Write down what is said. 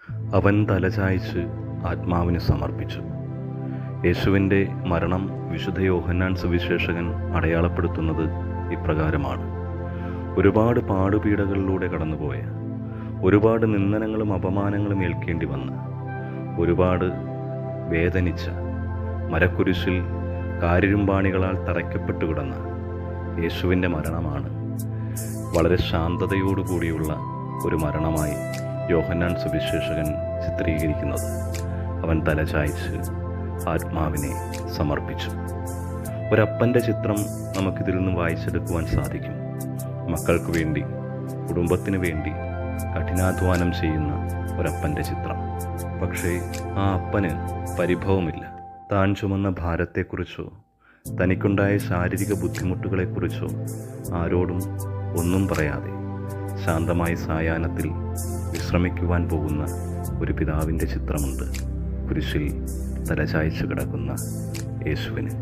അവൻ തലചായ്ച്ച് ആത്മാവിന് സമർപ്പിച്ചു. യേശുവിൻ്റെ മരണം വിശുദ്ധ യോഹന്നാൻ സുവിശേഷകൻ അടയാളപ്പെടുത്തുന്നത് ഇപ്രകാരമാണ്. ഒരുപാട് പാടുപീഡകളിലൂടെ കടന്നുപോയ, ഒരുപാട് നിന്ദനങ്ങളും അപമാനങ്ങളും ഏൽക്കേണ്ടി വന്ന, ഒരുപാട് വേദനിച്ച, മരക്കുരിശിൽ കാരിരുമ്പാണികളാൽ തറയ്ക്കപ്പെട്ടു കിടന്ന യേശുവിൻ്റെ മരണമാണ് വളരെ ശാന്തതയോടുകൂടിയുള്ള ഒരു മരണമായി യോഹന്നാൻ സുവിശേഷകൻ ചിത്രീകരിക്കുന്നത്. അവൻ തലചായ്ച്ച് ആത്മാവിനെ സമർപ്പിച്ചു. ഒരപ്പൻ്റെ ചിത്രം നമുക്കിതിൽ നിന്ന് വായിച്ചെടുക്കുവാൻ സാധിക്കും. മക്കൾക്ക് വേണ്ടി, കുടുംബത്തിന് വേണ്ടി കഠിനാധ്വാനം ചെയ്യുന്ന ഒരപ്പൻ്റെ ചിത്രം. പക്ഷേ ആ അപ്പന് പരിഭവമില്ല. താൻ ചുമന്ന ഭാരത്തെക്കുറിച്ചോ തനിക്കുണ്ടായ ശാരീരിക ബുദ്ധിമുട്ടുകളെക്കുറിച്ചോ ആരോടും ഒന്നും പറയാതെ ശാന്തമായ സായാഹ്നത്തിൽ വിശ്രമിക്കുവാൻ പോകുന്ന ഒരു പിതാവിൻ്റെ ചിത്രമുണ്ട് കുരിശിൽ തലചായ്ച്ചു കിടക്കുന്ന യേശുവിന്.